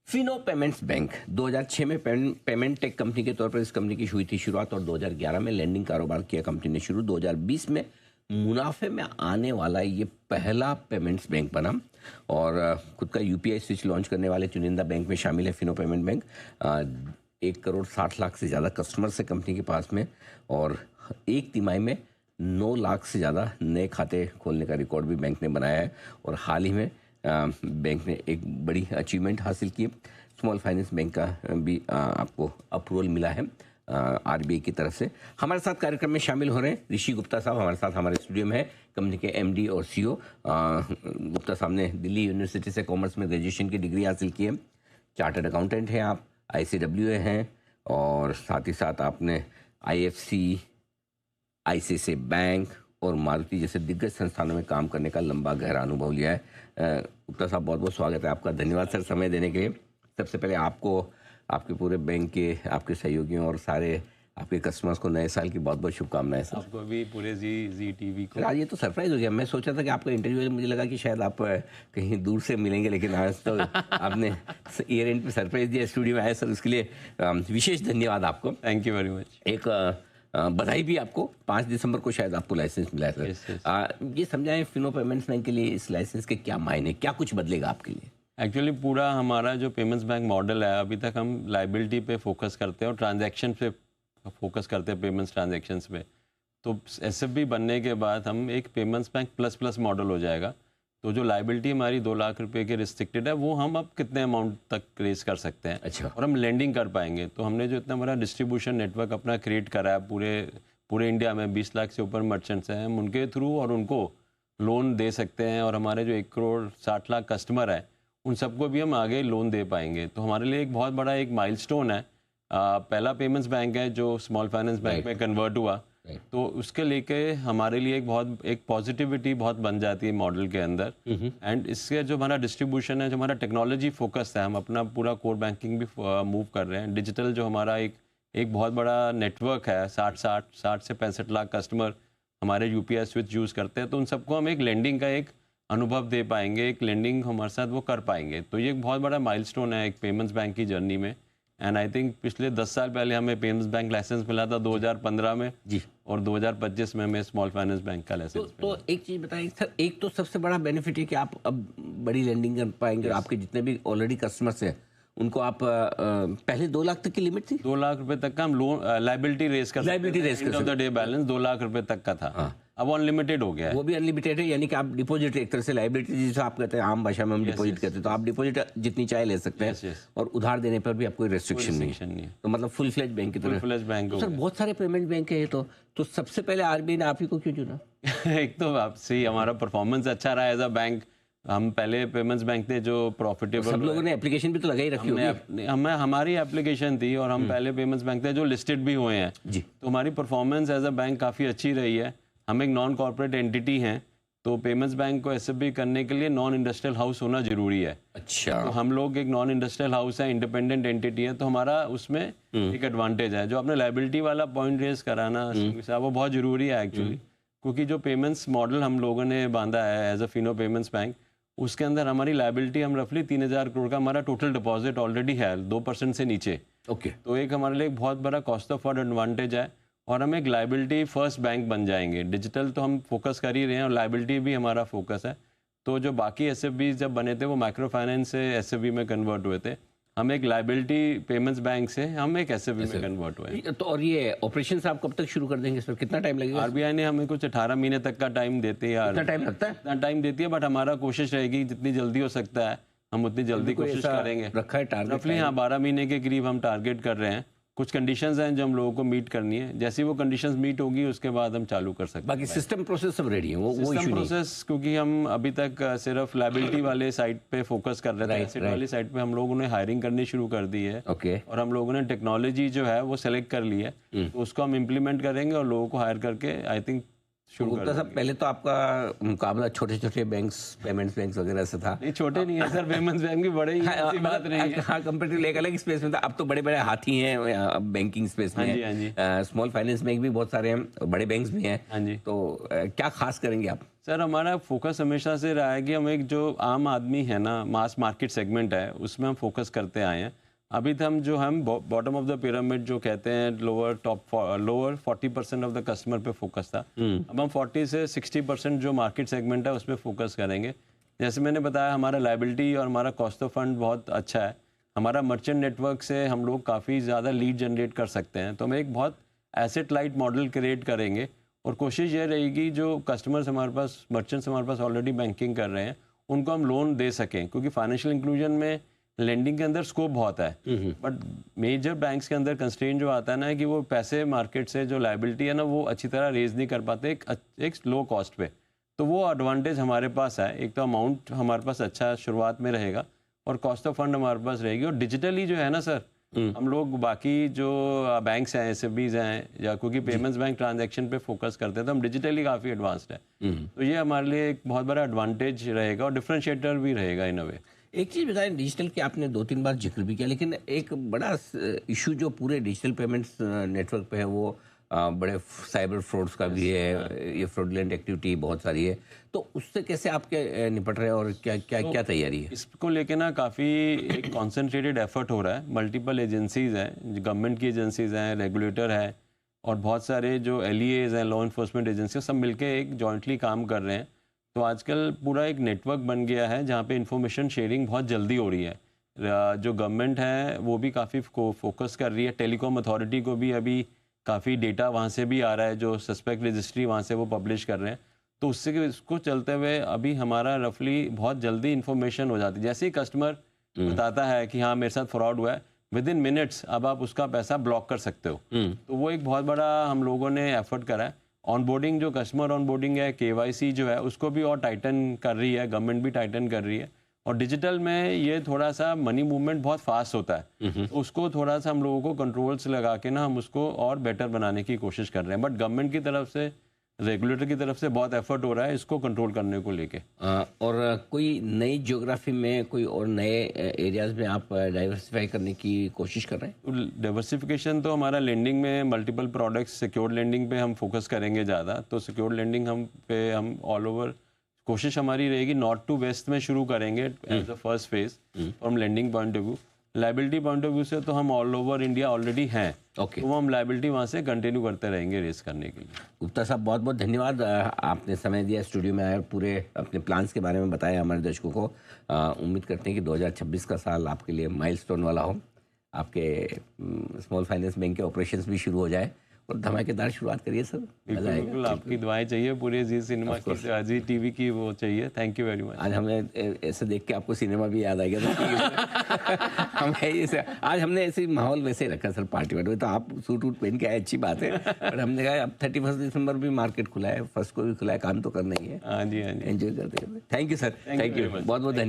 Fino payments bank 2006 में payment tech company के तौर पर इस कंपनी की हुई थी शुरुआत और 2011 में लैंडिंग कारोबार किया कंपनी ने शुरू। 2020 में मुनाफे में आने वाला ये पहला पेमेंट्स बैंक बना और खुद का यूपीआई स्विच लॉन्च करने वाले चुनिंदा बैंक में शामिल है फिनो पेमेंट बैंक। 1,60,00,000 से ज़्यादा कस्टमर्स है कंपनी के पास में और एक तिमाही में 9 लाख से ज़्यादा नए खाते खोलने का रिकॉर्ड भी बैंक ने बनाया है। और हाल ही में बैंक ने एक बड़ी अचीवमेंट हासिल की, स्मॉल फाइनेंस बैंक का भी आपको अप्रूवल मिला है आरबीआई की तरफ से। हमारे साथ कार्यक्रम में शामिल हो रहे हैं ऋषि गुप्ता साहब, हमारे साथ हमारे स्टूडियो में है, कंपनी के एमडी और सीईओ। गुप्ता साहब ने दिल्ली यूनिवर्सिटी से कॉमर्स में ग्रेजुएशन की डिग्री हासिल की है, चार्टर्ड अकाउंटेंट हैं आप, ICWA हैं और साथ ही साथ आपने IFC, ICICI बैंक और मारुति जैसे दिग्गज संस्थानों में काम करने का लंबा गहरा अनुभव लिया है। गुप्ता साहब बहुत बहुत स्वागत है आपका, धन्यवाद सर समय देने के लिए। सबसे पहले आपको, आपके पूरे बैंक के, आपके सहयोगियों और सारे आपके कस्टमर्स को नए साल की बहुत बहुत शुभकामनाएं सर। आपको भी पूरे जी टीवी को। आज ये तो सरप्राइज हो गया, मैं सोचा था कि आपका इंटरव्यू, मुझे लगा कि शायद आप कहीं दूर से मिलेंगे, लेकिन आज तो आपने ईयर एंड पे सरप्राइज दिया, स्टूडियो में आए सर, उसके लिए विशेष धन्यवाद आपको। Thank you very much. एक बधाई भी आपको, 5 दिसंबर को शायद आपको लाइसेंस मिला है सर। ये समझाएं फिनो पेमेंट्स बैंक के लिए इस लाइसेंस के क्या मायने, क्या कुछ बदलेगा आपके लिए? एक्चुअली पूरा हमारा जो पेमेंट्स बैंक मॉडल है, अभी तक हम लाइबिलिटी पे फोकस करते हैं और ट्रांजैक्शन पे फोकस करते हैं, पेमेंट्स ट्रांजैक्शंस पे। तो SFB बनने के बाद हम एक पेमेंट्स बैंक प्लस मॉडल हो जाएगा। तो जो लाइबिलिटी हमारी 2 लाख रुपए की रिस्ट्रिक्टेड है, वो हम अब कितने अमाउंट तक रेज कर सकते हैं। अच्छा। और हम लेंडिंग कर पाएंगे। तो हमने जो इतना बड़ा डिस्ट्रीब्यूशन नेटवर्क अपना क्रिएट करा है पूरे इंडिया में, 20 लाख से ऊपर मर्चेंट्स हैं, हम उनके थ्रू और उनको लोन दे सकते हैं। और हमारे जो 1,60,00,000 कस्टमर है, उन सबको भी हम आगे लोन दे पाएंगे। तो हमारे लिए एक बहुत बड़ा एक माइलस्टोन है। पहला पेमेंट्स बैंक है जो स्मॉल फाइनेंस बैंक में कन्वर्ट हुआ। तो उसके लेके हमारे लिए एक पॉजिटिविटी बहुत बन जाती है मॉडल के अंदर। एंड इसके जो हमारा डिस्ट्रीब्यूशन है, जो हमारा टेक्नोलॉजी फोकस है, हम अपना पूरा कोर बैंकिंग भी मूव कर रहे हैं। डिजिटल जो हमारा एक बहुत बड़ा नेटवर्क है, 60 से 65 लाख कस्टमर हमारे यूपीआई स्विच यूज़ करते हैं। तो उन सबको हम एक लेंडिंग का एक अनुभव दे पाएंगे, एक लेंडिंग हमारे साथ वो कर पाएंगे। तो ये एक बहुत बड़ा माइलस्टोन है एक पेमेंट्स बैंक की जर्नी में। एंड आई थिंक पिछले 10 साल पहले हमें पेमेंट्स बैंक लाइसेंस मिला था 2015 में जी, और 2025 में हमें स्मॉल फाइनेंस बैंक का लाइसेंस तो एक चीज़ बताइए सर, एक तो सबसे बड़ा बेनिफिट है कि आप अब बड़ी लेंडिंग कर पाएंगे। आपके जितने भी ऑलरेडी कस्टमर्स हैं उनको आप पहले 2 लाख तक की लिमिट थी, 2 लाख रुपए तक का हम लोन लाइबिलिटी रेज कर end of the day balance 2 lakh रुपए तक का था। हाँ। अब अनलिमिटेड हो गया है। वो भी अनलिमिटेड है, यानी कि आप डिपॉजिट, एक तरह से लाइबिलिटी जिसे आप कहते हैं आम भाषा में हम डिपॉजिट कहते हैं, तो आप डिपॉजिट जितनी चाहे ले सकते हैं और उधार देने पर भी आपको कोई रेस्ट्रिक्शन नहीं है। तो मतलब फुल फ्लेज बैंक की तरह। Full fledged bank. तो सर बहुत सारे पेमेंट बैंक है, तो सबसे पहले आरबीआई ने आप ही को क्यों चुना? एक तो आप सही, हमारा परफॉर्मेंस अच्छा रहा एज अ बैंक। हम पहले पेमेंट्स बैंक थे जो प्रॉफिटेबल। सब लोगों ने एप्लीकेशन भी तो लगाई रखी होगी। हमारी एप्लीकेशन थी और हम पहले पेमेंट्स बैंक थे जो लिस्टेड भी हुए हैं जी। तो हमारी परफॉर्मेंस एज अ बैंक काफ़ी अच्छी रही है। हम एक नॉन कॉर्पोरेट एंटिटी हैं, तो पेमेंट्स बैंक को SFB करने के लिए नॉन इंडस्ट्रियल हाउस होना जरूरी है। अच्छा। तो हम लोग एक नॉन इंडस्ट्रियल हाउस है, इंडिपेंडेंट एंटिटी है, तो हमारा उसमें एक एडवांटेज है। जो आपने लाइबिलिटी वाला पॉइंट रेज कराना वो बहुत जरूरी है एक्चुअली, क्योंकि जो पेमेंट्स मॉडल हम लोगों ने बांधा है as a Fino payments bank, उसके अंदर हमारी लाइबिलिटी, हम रफली 3,000 करोड़ का हमारा टोटल डिपॉजिट ऑलरेडी है 2% से नीचे। ओके। तो एक हमारे लिए एक बहुत बड़ा कॉस्ट ऑफ फंड एडवांटेज है और हम एक लाइबिलिटी फर्स्ट बैंक बन जाएंगे। डिजिटल तो हम फोकस कर ही रहे हैं और लाइबिलिटी भी हमारा फोकस है। तो जो बाकी SFB जब बने थे वो माइक्रो फाइनेंस से SFB में कन्वर्ट हुए थे, हम एक लाइबिलिटी पेमेंट्स बैंक से हम एक SFB में कन्वर्ट हुए। तो और ये ऑपरेशन आप कब तक शुरू कर देंगे, इस पर कितना टाइम लगेगा? आरबीआई ने हमें कुछ 18 महीने तक का टाइम देती है। कितना टाइम लगता है? इतना टाइम देती है, बट हमारा कोशिश रहेगी जितनी जल्दी हो सकता है हम उतनी जल्दी कोशिश करेंगे। रखा है टारगेट रफली? हाँ, 12 महीने के करीब हम टारगेट कर रहे हैं। कुछ कंडीशंस हैं जो हम लोगों को मीट करनी है, जैसी वो कंडीशंस मीट होगी उसके बाद हम चालू कर सकते हैं। बाकी सिस्टम प्रोसेस सब रेडी है, वो सिस्टम प्रोसेस, क्योंकि हम अभी तक सिर्फ लाइबिलिटी वाले साइड पे फोकस कर रहे थे। एसेट वाली साइड पे हम लोगों ने हायरिंग करनी शुरू कर दी है। ओके। और हम लोगों ने टेक्नोलॉजी जो है वो सेलेक्ट कर ली है, तो उसको हम इम्प्लीमेंट करेंगे और लोगों को हायर करके आई थिंक शुरू कर गुप्ता साहब, देंगे। पहले तो आपका मुकाबला छोटे छोटे बैंक्स, पेमेंट्स बैंक्स वगैरह से था। नहीं, छोटे नहीं है सर, पेमेंट्स बैंक भी बड़े ही हैं, ऐसी बात नहीं है। हाँ, कंपेटिव एक अलग स्पेस में था। अब तो बड़े बड़े हाथी हैं बैंकिंग स्पेस हाँ में। जी, हाँ जी। स्मॉल फाइनेंस बैंक भी बहुत सारे हैं, बड़े बैंक्स भी हैं। हाँ जी। तो क्या खास करेंगे आप? सर, हमारा फोकस हमेशा से रहा है कि हम एक जो आम आदमी है ना, मास मार्केट सेगमेंट है, उसमें हम फोकस करते आए हैं। अभी तो हम बॉटम ऑफ द पिरामिड जो कहते हैं, लोअर 40% ऑफ द कस्टमर पे फोकस था। अब हम 40 से 60% जो मार्केट सेगमेंट है उस पर फोकस करेंगे। जैसे मैंने बताया, हमारा लायबिलिटी और हमारा कॉस्ट ऑफ फंड बहुत अच्छा है। हमारा मर्चेंट नेटवर्क से हम लोग काफ़ी ज़्यादा लीड जनरेट कर सकते हैं, तो हम एक बहुत एसेट लाइट मॉडल क्रिएट करेंगे। और कोशिश ये रहेगी जो कस्टमर्स हमारे पास, मर्चेंट्स हमारे पास ऑलरेडी बैंकिंग कर रहे हैं, उनको हम लोन दे सकें, क्योंकि फाइनेंशियल इंक्लूजन में लेंडिंग के अंदर स्कोप बहुत है। बट मेजर बैंक्स के अंदर कंस्ट्रेंट जो आता है ना, कि वो पैसे मार्केट से जो लायबिलिटी है ना, वो अच्छी तरह रेज नहीं कर पाते एक लो कॉस्ट पे। तो वो एडवांटेज हमारे पास है। एक तो अमाउंट हमारे पास अच्छा शुरुआत में रहेगा और कॉस्ट ऑफ फंड हमारे पास रहेगी। और डिजिटली जो है ना सर, हम लोग बाकी जो बैंक्स हैं, एसएफबीज हैं, या क्योंकि पेमेंट्स बैंक ट्रांजैक्शन पे फोकस करते हैं, तो हम डिजिटली काफ़ी एडवांस्ड है। तो ये हमारे लिए एक बहुत बड़ा एडवांटेज रहेगा और डिफरेंशिएटर भी रहेगा इन अ वे। एक चीज़ बताएं, डिजिटल की आपने 2-3 बार जिक्र भी किया, लेकिन एक बड़ा इशू जो पूरे डिजिटल पेमेंट्स नेटवर्क पे है, वो बड़े साइबर फ्रॉड्स का भी है। ये फ्रॉडलेंट एक्टिविटी बहुत सारी है। तो उससे कैसे आपके निपट रहे हैं और क्या क्या क्या तैयारी है? इसको लेके ना काफ़ी एक कॉन्सेंट्रेटेड एफर्ट हो रहा है। मल्टीपल एजेंसीज हैं, गवर्नमेंट की एजेंसीज हैं, रेगुलेटर है, और बहुत सारे जो LEAs हैं, लॉ इन्फोर्समेंट एजेंसी, सब मिलके एक जॉइंटली काम कर रहे हैं। तो आजकल पूरा एक नेटवर्क बन गया है जहाँ पे इंफॉर्मेशन शेयरिंग बहुत जल्दी हो रही है। जो गवर्नमेंट है वो भी काफ़ी फोकस कर रही है। टेलीकॉम अथॉरिटी को भी अभी काफ़ी डेटा वहाँ से भी आ रहा है, जो सस्पेक्ट रजिस्ट्री वहाँ से वो पब्लिश कर रहे हैं। तो उसको चलते हुए अभी हमारा रफली बहुत जल्दी इन्फॉर्मेशन हो जाती है। जैसे ही कस्टमर बताता है कि हाँ मेरे साथ फ्रॉड हुआ है, विद इन मिनट्स अब आप उसका पैसा ब्लॉक कर सकते हो। तो वो एक बहुत बड़ा हम लोगों ने एफर्ट करा है। ऑनबोर्डिंग, जो कस्टमर ऑनबोर्डिंग है, KYC जो है, उसको भी और टाइटन कर रही है, गवर्नमेंट भी टाइटन कर रही है। और डिजिटल में ये थोड़ा सा मनी मूवमेंट बहुत फास्ट होता है, तो उसको थोड़ा सा हम लोगों को कंट्रोल्स लगा के ना हम उसको और बेटर बनाने की कोशिश कर रहे हैं। बट गवर्नमेंट की तरफ से, रेगुलेटर की तरफ से बहुत एफर्ट हो रहा है इसको कंट्रोल करने को लेके। और कोई नई ज्योग्राफी में, कोई और नए एरियाज में आप डाइवर्सिफाई करने की कोशिश कर रहे हैं? डाइवर्सिफिकेशन तो हमारा लेंडिंग में मल्टीपल प्रोडक्ट्स, सिक्योर्ड लेंडिंग पे हम फोकस करेंगे ज़्यादा। तो सिक्योर्ड लेंडिंग हम ऑल ओवर, कोशिश हमारी रहेगी नॉर्थ टू वेस्ट में शुरू करेंगे as a first phase from lending point of view. Liability point of view से तो हम ऑल ओवर इंडिया ऑलरेडी हैं। ओके, तो हम लायबिलिटी वहाँ से कंटिन्यू करते रहेंगे रेस करने के लिए। गुप्ता साहब, बहुत बहुत धन्यवाद। आपने समय दिया, स्टूडियो में आए, पूरे अपने प्लान्स के बारे में बताया हमारे दर्शकों को। उम्मीद करते हैं कि 2026 का साल आपके लिए माइलस्टोन वाला हो। आपके स्मॉल फाइनेंस बैंक के ऑपरेशंस भी शुरू हो जाए और धमाकेदार शुरुआत करिए सर। मजा आएगा। बिल्कुल, आपकी दुआएं चाहिए, पूरे जी सिनेमा की, जी TV की वो चाहिए। Thank you very much. आज हमें ऐसे देख के आपको सिनेमा भी याद आ गया था। आज हमने ऐसे माहौल वैसे ही रखा सर, पार्टी वार्टी। तो आप सूट वूट पहन के आए, अच्छी बात है, पर हमने कहा अब 31 दिसंबर भी मार्केट खुला है, फर्स्ट को भी खुला है, काम तो करना ही है। हाँ जी, हाँ जी। एंजॉय करते करते। Thank you sir, thank you, बहुत बहुत धन्यवाद।